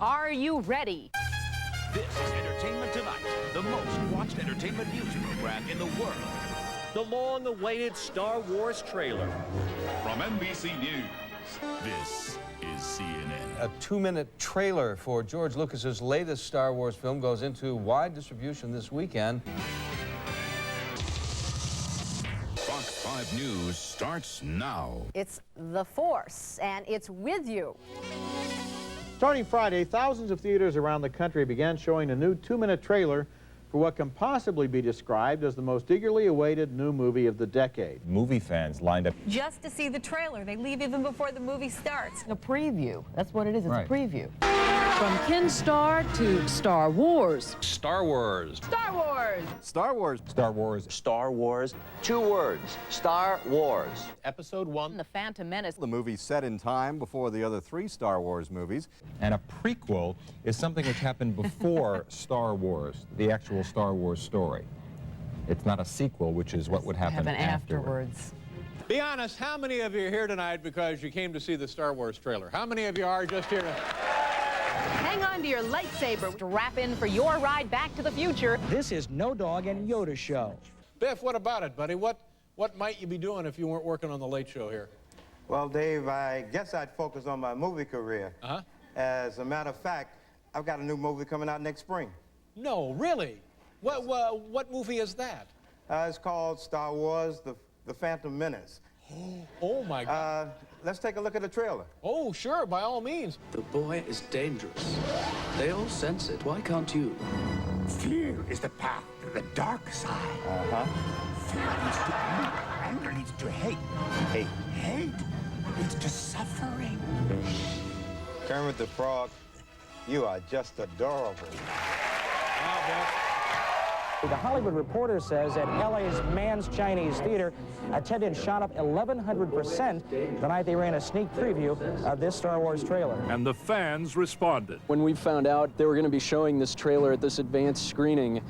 Are you ready? This is Entertainment Tonight, the most watched entertainment news program in the world. The long-awaited Star Wars trailer. From NBC News, this is CNN. A 2-minute trailer for George Lucas's latest Star Wars film goes into wide distribution this weekend. Fox 5 News starts now. It's the Force, and it's with you. Starting Friday, thousands of theaters around the country began showing a new 2-minute trailer for what can possibly be described as the most eagerly awaited new movie of the decade. Movie fans lined up just to see the trailer. They leave even before the movie starts. A preview. That's what it is. It's Right. a preview. From Ken Starr to Star Wars. Star Wars. Star Wars! Star Wars. Star Wars. Star Wars. 2 words, Star Wars. Episode 1. The Phantom Menace. The movie set in time before the other 3 Star Wars movies. And a prequel is something which happened before Star Wars, the actual Star Wars story. It's not a sequel, which is what would happen afterwards. Be honest, how many of you are here tonight because you came to see the Star Wars trailer? How many of you are just here to... Hang on to your lightsaber. Strap in for your ride back to the future. This is No Dog and Yoda Show. Biff, what about it, buddy? What might you be doing if you weren't working on the Late Show here? Well, Dave, I guess I'd focus on my movie career. Uh-huh. As a matter of fact, I've got a new movie coming out next spring. No, really? What movie is that? It's called Star Wars, The Phantom Menace. Oh, my God. Let's take a look at the trailer. Oh, sure, by all means. The boy is dangerous. They all sense it. Why can't you? Fear is the path to the dark side. Fear leads to anger. Anger leads to hate. Hate leads to suffering. Kermit the Frog, you are just adorable. Wow, Biff. The Hollywood Reporter says that LA's Mann's Chinese Theater attendance shot up 1,100% the night they ran a sneak preview of this Star Wars trailer. And the fans responded. When we found out they were going to be showing this trailer at this advanced screening,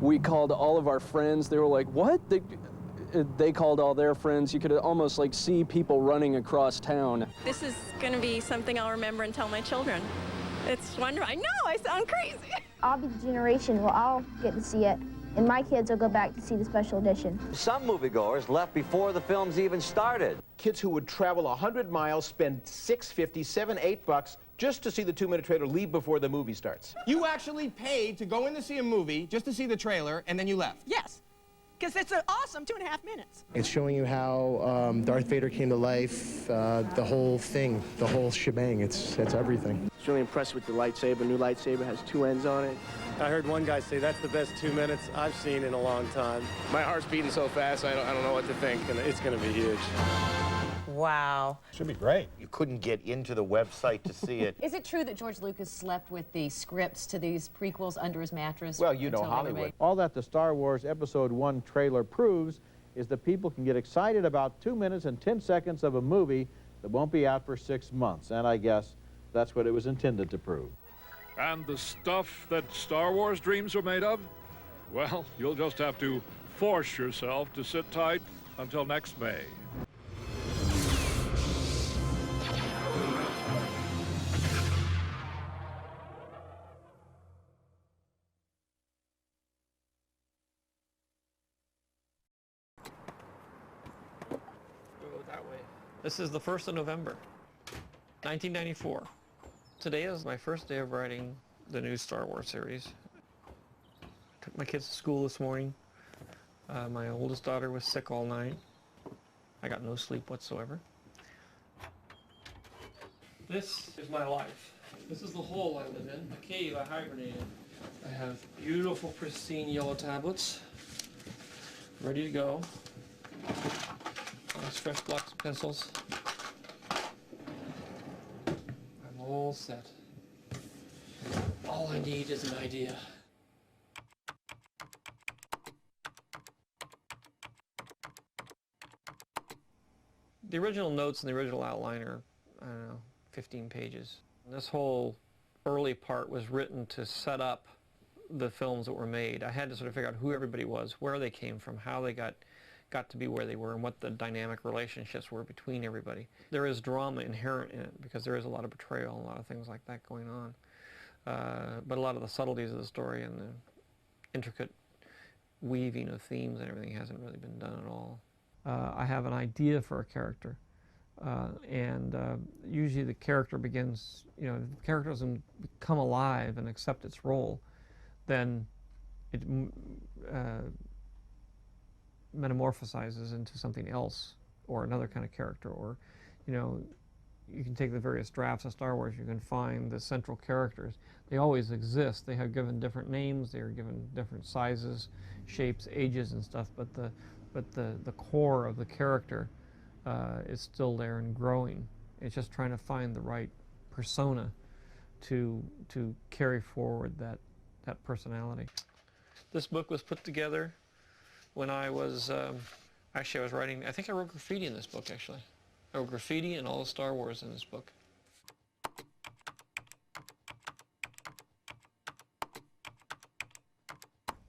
we called all of our friends. They were like, what? They called all their friends. You could almost like see people running across town. This is going to be something I'll remember and tell my children. It's wonderful. I know, I sound crazy. I'll be the generation where I'll get to see it, and my kids will go back to see the special edition. Some moviegoers left before the films even started. Kids who would travel 100 miles, spend $6.50, $7, $8 just to see the 2-minute trailer, leave before the movie starts. You actually paid to go in to see a movie just to see the trailer, and then you left? Yes, because it's an awesome 2.5 minutes. It's showing you how Darth Vader came to life, the whole thing, the whole shebang. It's everything. I was really impressed with the lightsaber. New lightsaber has 2 ends on it. I heard one guy say that's the best 2 minutes I've seen in a long time. My heart's beating so fast, I don't know what to think, and it's going to be huge. Wow. Should be great. You couldn't get into the website to see it. Is it true that George Lucas slept with the scripts to these prequels under his mattress? Well, you know until they were Hollywood. made? All that the Star Wars Episode 1 trailer proves is that people can get excited about 2 minutes and 10 seconds of a movie that won't be out for 6 months. And I guess that's what it was intended to prove. And the stuff that Star Wars dreams are made of? Well, you'll just have to force yourself to sit tight until next May. This is the 1st of November, 1994. Today is my first day of writing the new Star Wars series. Took my kids to school this morning. My oldest daughter was sick all night. I got no sleep whatsoever. This is my life. This is the hole I live in, a cave I hibernated. I have beautiful, pristine yellow tablets, ready to go. Nice fresh blocks of pencils. I'm all set. All I need is an idea. The original notes and the original outline are, I don't know, 15 pages. And this whole early part was written to set up the films that were made. I had to sort of figure out who everybody was, where they came from, how they got to be where they were, and what the dynamic relationships were between everybody. There is drama inherent in it because there is a lot of betrayal and a lot of things like that going on. but a lot of the subtleties of the story and the intricate weaving of themes and everything hasn't really been done at all. I have an idea for a character, and usually the character begins, if the character doesn't come alive and accept its role, then it metamorphosizes into something else or another kind of character. Or, you can take the various drafts of Star Wars, you can find the central characters. They always exist. They have given different names, they are given different sizes, shapes, ages and stuff, but the core of the character is still there and growing. It's just trying to find the right persona to carry forward that personality. This book was put together when I was, actually I was writing, I think I wrote graffiti in this book actually. I wrote graffiti and all the Star Wars in this book.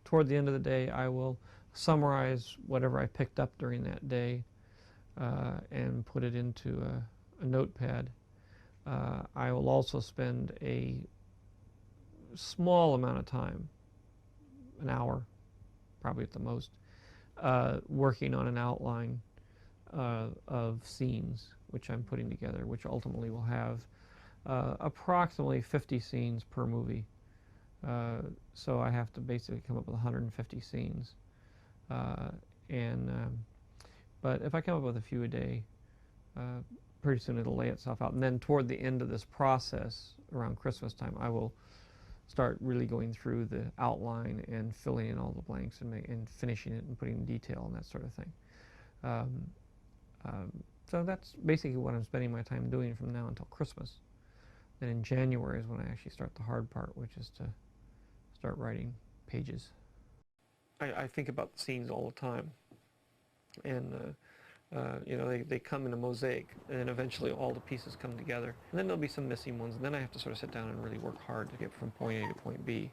Toward the end of the day, I will summarize whatever I picked up during that day and put it into a notepad. I will also spend a small amount of time, an hour, probably at the most, working on an outline of scenes which I'm putting together, which ultimately will have approximately 50 scenes per movie. So I have to basically come up with 150 scenes. But if I come up with a few a day, pretty soon it'll lay itself out. And then toward the end of this process, around Christmas time, I will start really going through the outline and filling in all the blanks and finishing it and putting in detail and that sort of thing. So that's basically what I'm spending my time doing from now until Christmas. Then in January is when I actually start the hard part, which is to start writing pages. I think about the scenes all the time, and they come in a mosaic, and then eventually all the pieces come together. And then there'll be some missing ones, and then I have to sort of sit down and really work hard to get from point A to point B.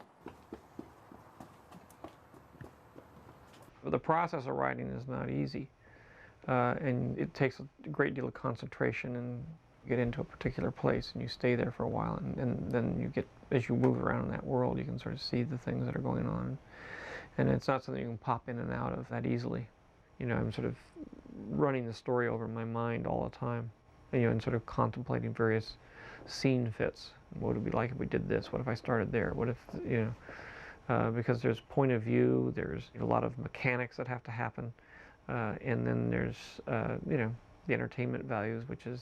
But the process of writing is not easy, and it takes a great deal of concentration, and you get into a particular place and you stay there for a while, and then you get, as you move around in that world, you can sort of see the things that are going on. And it's not something you can pop in and out of that easily. I'm sort of running the story over in my mind all the time, and sort of contemplating various scene fits. What would it be like if we did this? What if I started there? What if, because there's point of view, there's a lot of mechanics that have to happen, and then there's, the entertainment values, which is,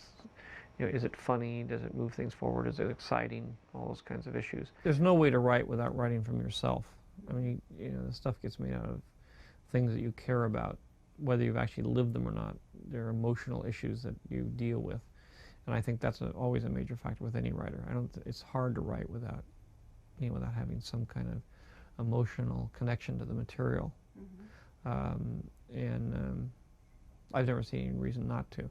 is it funny? Does it move things forward? Is it exciting? All those kinds of issues. There's no way to write without writing from yourself. I mean, the stuff gets made out of things that you care about, whether you've actually lived them or not. There are emotional issues that you deal with, and I think that's always a major factor with any writer. It's hard to write without, without having some kind of emotional connection to the material. Mm-hmm. I've never seen any reason not to.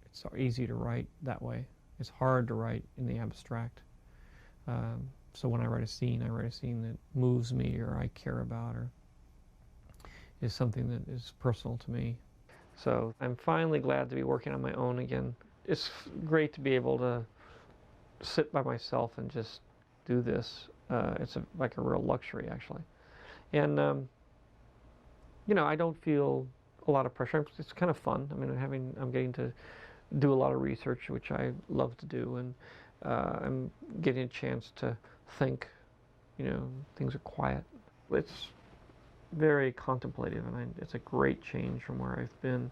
It's easy to write that way. It's hard to write in the abstract. So when I write a scene that moves me or I care about or is something that is personal to me. So I'm finally glad to be working on my own again. It's great to be able to sit by myself and just do this. It's like a real luxury, actually. And, I don't feel a lot of pressure. It's kind of fun. I mean, I'm getting to do a lot of research, which I love to do, and I'm getting a chance to think. Things are quiet. It's very contemplative, and it's a great change from where I've been.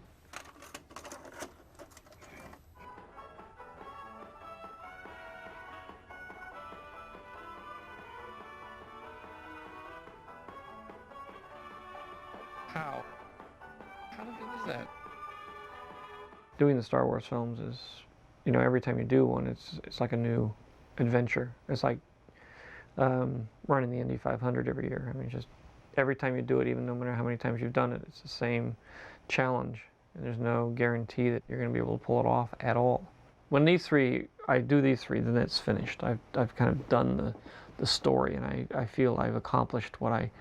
How did they do that? Doing the Star Wars films is, every time you do one, it's like a new adventure. It's like running the Indy 500 every year. I mean, just every time you do it, even no matter how many times you've done it, it's the same challenge. And there's no guarantee that you're going to be able to pull it off at all. When I do these three, then it's finished. I've kind of done the story, and I feel I've accomplished what I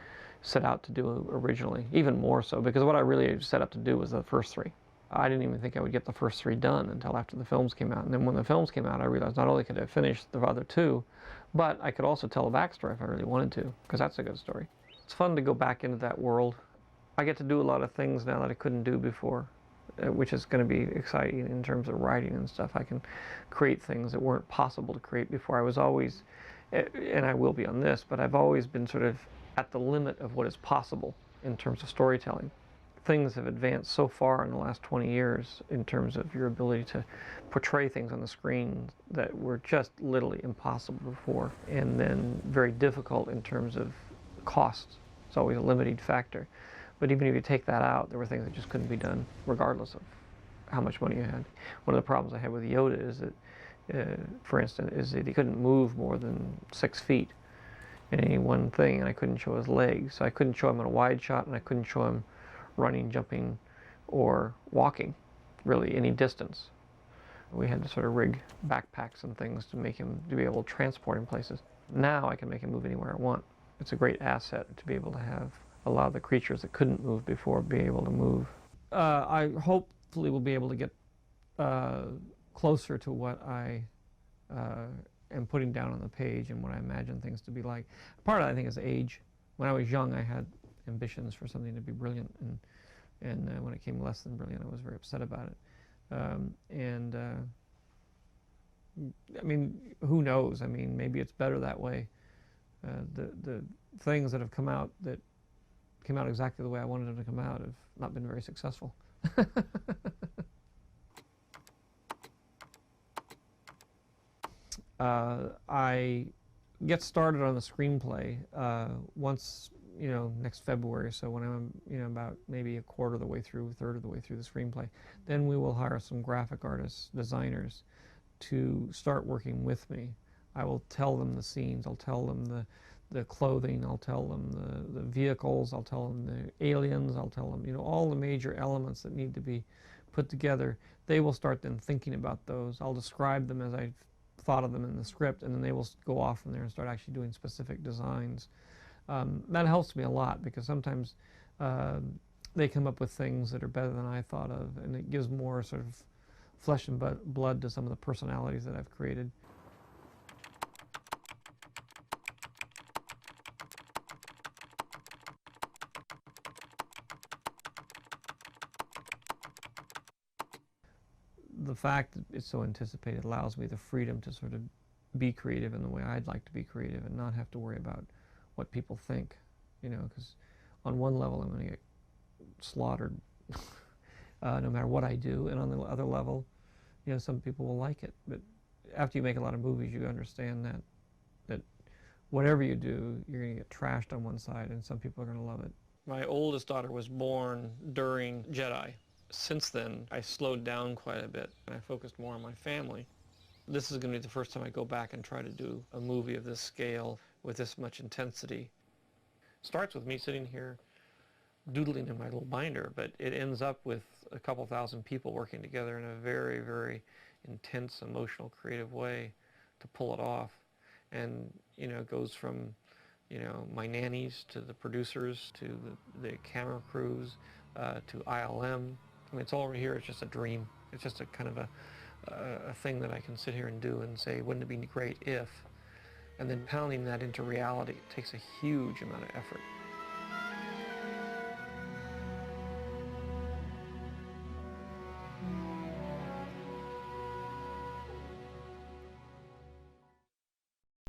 set out to do originally, even more so, because what I really set out to do was the first three. I didn't even think I would get the first 3 done until after the films came out. And then when the films came out, I realized not only could I finish the other 2, but I could also tell a backstory if I really wanted to, because that's a good story. It's fun to go back into that world. I get to do a lot of things now that I couldn't do before, which is going to be exciting in terms of writing and stuff. I can create things that weren't possible to create before. I was always, and I will be on this, but I've always been sort of at the limit of what is possible in terms of storytelling. Things have advanced so far in the last 20 years in terms of your ability to portray things on the screen that were just literally impossible before, and then very difficult in terms of cost. It's always a limiting factor. But even if you take that out, there were things that just couldn't be done regardless of how much money you had. One of the problems I had with Yoda is that, for instance, is that he couldn't move more than 6 feet in any one thing, and I couldn't show his legs. So I couldn't show him in a wide shot, and I couldn't show him running, jumping, or walking, really, any distance. We had to sort of rig backpacks and things to make him, to be able to transport him places. Now I can make him move anywhere I want. It's a great asset to be able to have a lot of the creatures that couldn't move before be able to move. I hopefully will be able to get closer to what I am putting down on the page and what I imagine things to be like. Part of that, I think, is age. When I was young, I had ambitions for something to be brilliant, and when it came less than brilliant, I was very upset about it. I mean, who knows? I mean, maybe it's better that way. The things that have come out that came out exactly the way I wanted them to come out have not been very successful. I get started on the screenplay once, next February, so when I'm, about maybe a quarter of the way through, third of the way through the screenplay. Then we will hire some graphic artists, designers, to start working with me. I will tell them the scenes, I'll tell them the clothing, I'll tell them the vehicles, I'll tell them the aliens, I'll tell them, all the major elements that need to be put together. They will start then thinking about those. I'll describe them as I thought of them in the script, and then they will go off from there and start actually doing specific designs. That helps me a lot, because sometimes they come up with things that are better than I thought of, and it gives more sort of flesh and blood to some of the personalities that I've created. The fact that it's so anticipated allows me the freedom to sort of be creative in the way I'd like to be creative and not have to worry about what people think, because on one level I'm going to get slaughtered no matter what I do, and on the other level, some people will like it. But after you make a lot of movies, you understand that whatever you do, you're going to get trashed on one side, and some people are going to love it. My oldest daughter was born during Jedi. Since then, I slowed down quite a bit, and I focused more on my family. This is going to be the first time I go back and try to do a movie of this scale with this much intensity. It starts with me sitting here doodling in my little binder, but it ends up with a couple thousand people working together in a very, very intense, emotional, creative way to pull it off. And, it goes from, my nannies to the producers to the camera crews to ILM. I mean, it's all over here. It's just a dream. It's just a kind of a thing that I can sit here and do and say, wouldn't it be great if? And then pounding that into reality takes a huge amount of effort.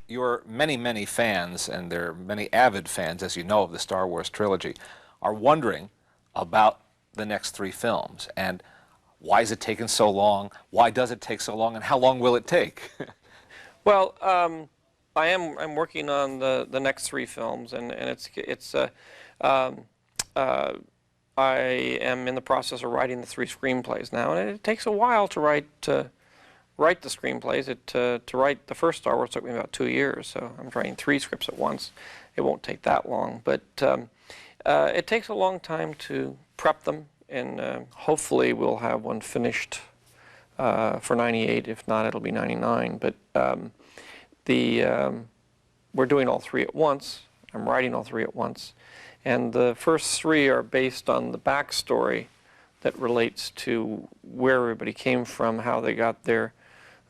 Your many, many fans, and there are many avid fans, as you know, of the Star Wars trilogy, are wondering about the next 3 films, and why is it taking so long? Why does it take so long, and how long will it take? Well, I'm working on the next 3 films, and I am in the process of writing the 3 screenplays now, and it takes a while to write the screenplays. To write the first Star Wars took me about 2 years, so I'm writing 3 scripts at once. It won't take that long, but it takes a long time to prep them, and hopefully we'll have one finished for 98. If not, it'll be 99. But we're doing all 3 at once. I'm writing all 3 at once, and the first 3 are based on the backstory that relates to where everybody came from, how they got there,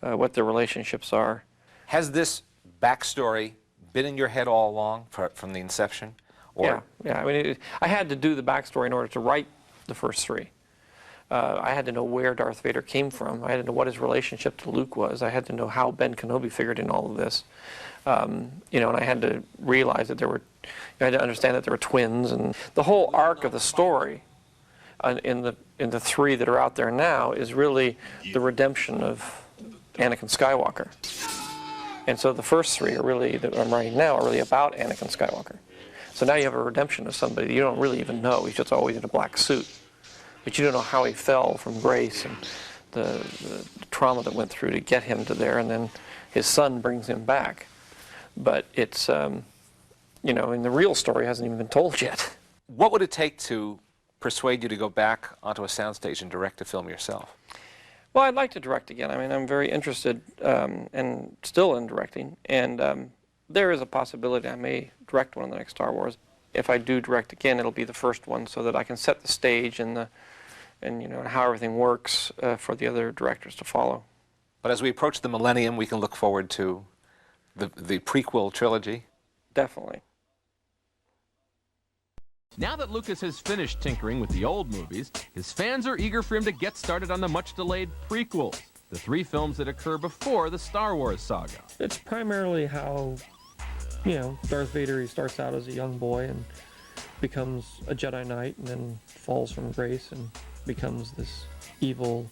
what their relationships are. Has this backstory been in your head all along from the inception? Or? Yeah. I mean, I had to do the backstory in order to write the first three. I had to know where Darth Vader came from. I had to know what his relationship to Luke was. I had to know how Ben Kenobi figured in all of this. You know, and I had to realize that I had to understand that there were twins, and the whole arc of the story in the three that are out there now is really the redemption of Anakin Skywalker. And so the first three are really, that I'm writing now, are really about Anakin Skywalker. So now you have a redemption of somebody you don't really even know. He's just always in a black suit. But you don't know how he fell from grace and the trauma that went through to get him to there, and then his son brings him back. But it's, you know, and the real story hasn't even been told yet. What would it take to persuade you to go back onto a soundstage and direct a film yourself? Well, I'd like to direct again. I mean, I'm very interested and still in directing, and there is a possibility I may direct one of the next Star Wars. If I do direct again, it'll be the first one, so that I can set the stage and you know, how everything works for the other directors to follow. But as we approach the millennium, we can look forward to the prequel trilogy. Definitely. Now that Lucas has finished tinkering with the old movies, his fans are eager for him to get started on the much-delayed prequels, the 3 films that occur before the Star Wars saga. It's primarily how, you know, Darth Vader, he starts out as a young boy and becomes a Jedi Knight, and then falls from grace and becomes this evil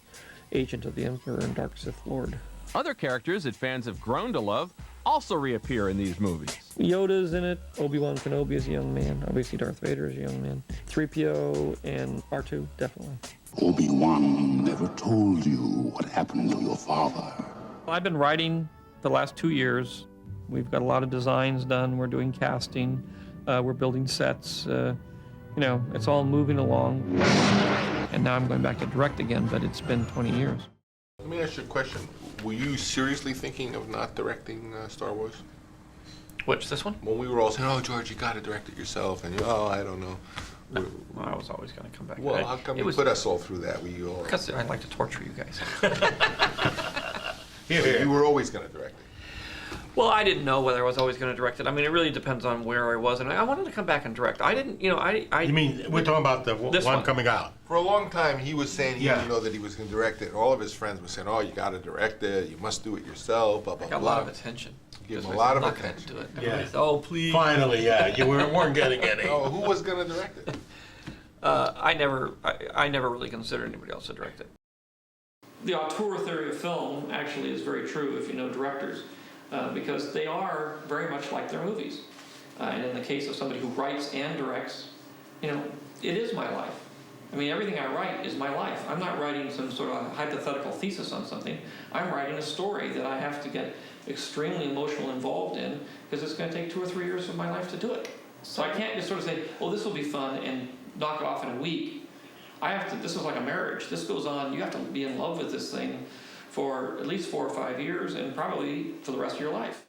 agent of the Emperor and Dark Sith Lord. Other characters that fans have grown to love also reappear in these movies. Yoda's in it, Obi-Wan Kenobi is a young man, obviously Darth Vader is a young man, 3PO and R2, definitely. Obi-Wan never told you what happened to your father. I've been writing the last 2 years. We've got a lot of designs done, we're doing casting, we're building sets, you know, it's all moving along. And now I'm going back to direct again, but it's been 20 years. Let me ask you a question. Were you seriously thinking of not directing Star Wars? Which, this one? When we were all saying, oh, George, you got to direct it yourself, and oh, I don't know. No, well, I was always going to come back. Well, how come you put us all through that? Because I like to torture you guys. You were always going to direct it. Well, I didn't know whether I was always going to direct it. I mean, it really depends on where I was, and I wanted to come back and direct. I didn't, you know, You mean, we're talking about the one coming out? For a long time, he was saying he didn't know that he was going to direct it. All of his friends were saying, oh, you got to direct it, you must do it yourself, blah, blah, blah. I got a lot of attention. Give him a lot of attention. Do it. Yeah. Oh, please. Finally, yeah. You weren't getting any. Oh, who was going to direct it? I never really considered anybody else to direct it. The auteur theory of film actually is very true if you know directors. Because they are very much like their movies. And in the case of somebody who writes and directs, you know, it is my life. I mean, everything I write is my life. I'm not writing some sort of hypothetical thesis on something. I'm writing a story that I have to get extremely emotionally involved in, because it's going to take 2 or 3 years of my life to do it. So I can't just sort of say, oh, this will be fun, and knock it off in a week. I have to, this is like a marriage. This goes on, you have to be in love with this thing for at least 4 or 5 years, and probably for the rest of your life.